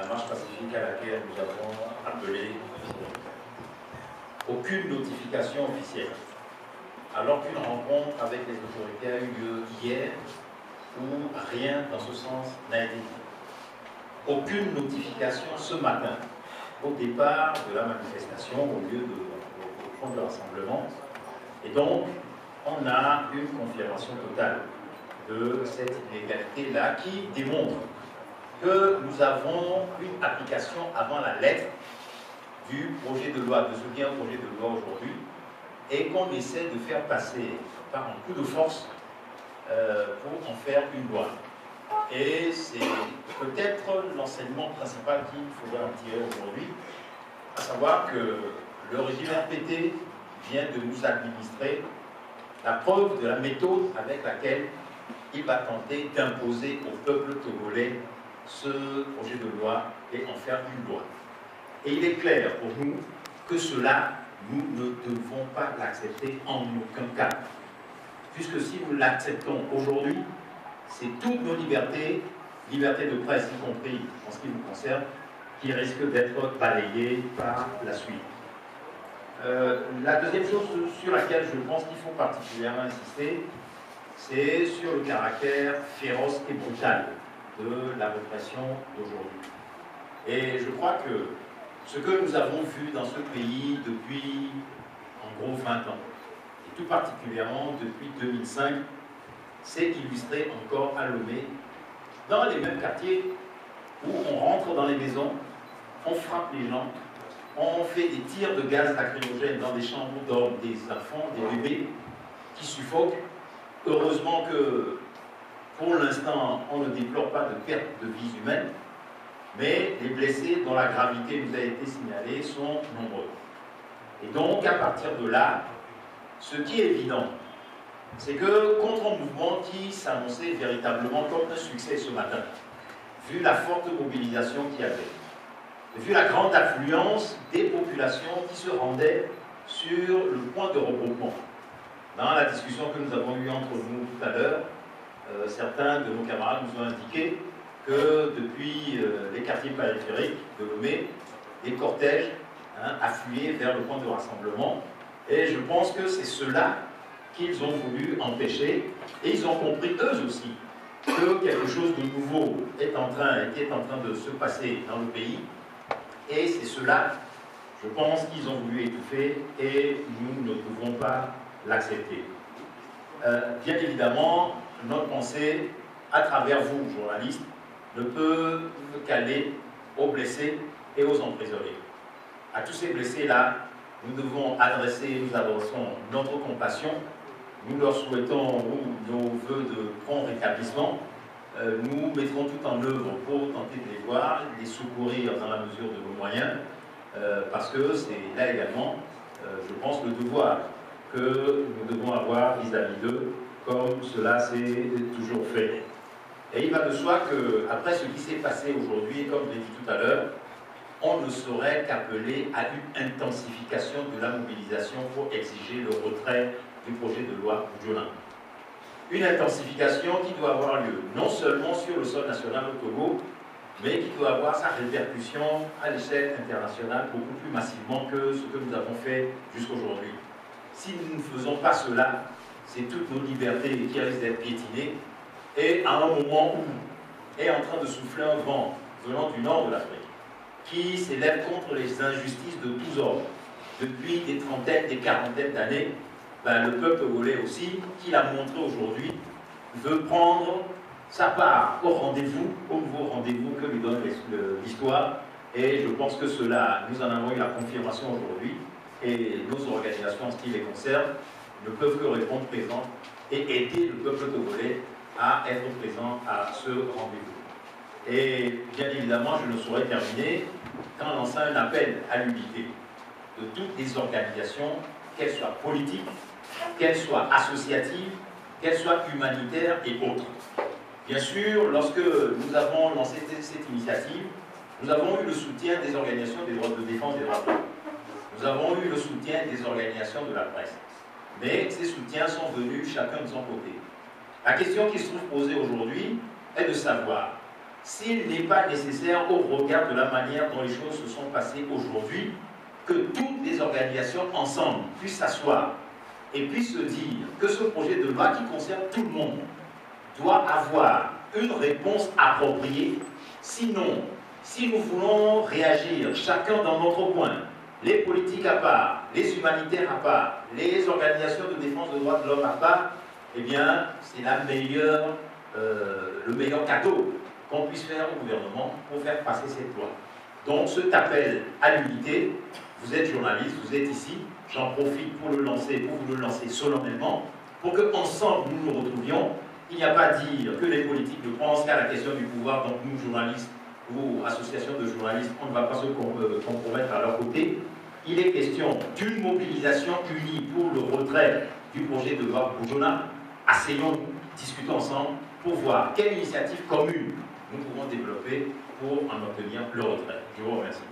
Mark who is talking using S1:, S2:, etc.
S1: la marche pacifique à laquelle nous avons appelé. Aucune notification officielle, alors qu'une rencontre avec les autorités a eu lieu hier où rien dans ce sens n'a été dit. Aucune notification ce matin au départ de la manifestation au lieu au point de rassemblement. Et donc, on a une confirmation totale de cette illégalité-là qui démontre que nous avons une application avant la lettre du projet de loi, de ce qui est un projet de loi aujourd'hui, et qu'on essaie de faire passer par un coup de force pour en faire une loi. Et c'est peut-être l'enseignement principal qu'il faudrait en tirer aujourd'hui, à savoir que le régime RPT vient de nous administrer la preuve de la méthode avec laquelle il va tenter d'imposer au peuple togolais ce projet de loi et en faire une loi. Et il est clair pour nous que cela, nous ne devons pas l'accepter en aucun cas. Puisque si nous l'acceptons aujourd'hui, c'est toutes nos libertés, liberté de presse y compris en ce qui nous concerne, qui risquent d'être balayées par la suite. La deuxième chose sur laquelle je pense qu'il faut particulièrement insister, c'est sur le caractère féroce et brutal de la répression d'aujourd'hui. Et je crois que ce que nous avons vu dans ce pays depuis en gros 20 ans, et tout particulièrement depuis 2005, s'est illustré encore à Lomé, dans les mêmes quartiers où on rentre dans les maisons, on frappe les gens, on fait des tirs de gaz lacrymogène dans des chambres où dorment des enfants, des bébés qui suffoquent. Heureusement que pour l'instant, on ne déplore pas de perte de vies humaines, mais les blessés dont la gravité nous a été signalée sont nombreux. Et donc, à partir de là, ce qui est évident, c'est que contre un mouvement qui s'annonçait véritablement comme un succès ce matin, vu la forte mobilisation qu'il y avait, vu la grande affluence des populations qui se rendaient sur le point de regroupement. Dans la discussion que nous avons eue entre nous tout à l'heure, certains de nos camarades nous ont indiqué que depuis les quartiers périphériques de Lomé, des cortèges affluaient vers le point de rassemblement. Et je pense que c'est cela qu'ils ont voulu empêcher. Et ils ont compris eux aussi que quelque chose de nouveau était en train de se passer dans le pays. Et c'est cela, je pense, qu'ils ont voulu étouffer et nous ne pouvons pas l'accepter. Bien évidemment, notre pensée, à travers vous, journalistes, ne peut qu'aller aux blessés et aux emprisonnés. À tous ces blessés-là, nous adressons notre compassion. Nous leur souhaitons nos voeux de prompt rétablissement. Nous mettrons tout en œuvre pour tenter de les voir, les secourir dans la mesure de nos moyens, parce que c'est là également, je pense, le devoir que nous devons avoir vis-à-vis d'eux, comme cela s'est toujours fait. Et il va de soi qu'après ce qui s'est passé aujourd'hui, et comme je l'ai dit tout à l'heure, on ne saurait qu'appeler à une intensification de la mobilisation pour exiger le retrait du projet de loi Jolin. Une intensification qui doit avoir lieu non seulement sur le sol national au Togo, mais qui doit avoir sa répercussion à l'échelle internationale beaucoup plus massivement que ce que nous avons fait jusqu'aujourd'hui. Si nous ne faisons pas cela, c'est toutes nos libertés qui risquent d'être piétinées, et à un moment où est en train de souffler un vent venant du nord de l'Afrique, qui s'élève contre les injustices de tous ordres, depuis des trentaines, des quarantaines d'années, le peuple togolais aussi, qui l'a montré aujourd'hui, veut prendre sa part au rendez-vous, au nouveau rendez-vous que lui donne l'histoire. Et je pense que cela, nous en avons eu la confirmation aujourd'hui, et nos organisations en ce qui les concerne ne peuvent que répondre présent et aider le peuple togolais à être présent à ce rendez-vous. Et bien évidemment, je ne saurais terminer qu'en lançant un appel à l'unité de toutes les organisations, qu'elles soient politiques, qu'elles soient associatives, qu'elles soient humanitaires et autres. Bien sûr, lorsque nous avons lancé cette initiative, nous avons eu le soutien des organisations des droits de défense des droits de l'homme. Nous avons eu le soutien des organisations de la presse. Mais ces soutiens sont venus chacun de son côté. La question qui se trouve posée aujourd'hui est de savoir s'il n'est pas nécessaire au regard de la manière dont les choses se sont passées aujourd'hui, que toutes les organisations ensemble puissent s'asseoir et puissent se dire que ce projet de loi qui concerne tout le monde doit avoir une réponse appropriée. Sinon, si nous voulons réagir chacun dans notre coin, les politiques à part, les humanitaires à part, les organisations de défense des droits de l'homme à part, eh bien, c'est le meilleur cadeau qu'on puisse faire au gouvernement pour faire passer cette loi. Donc, cet appel à l'unité, vous êtes journaliste, vous êtes ici, j'en profite pour vous le lancer solennellement, pour qu'ensemble nous nous retrouvions. Il n'y a pas à dire que les politiques ne pensent qu'à la question du pouvoir, donc nous, journalistes ou associations de journalistes, on ne va pas se compromettre à leur côté. Il est question d'une mobilisation unie pour le retrait du projet de loi Bujouna. Asseyons-nous, discutons ensemble pour voir quelle initiative commune nous pouvons développer pour en obtenir le retrait. Je vous remercie.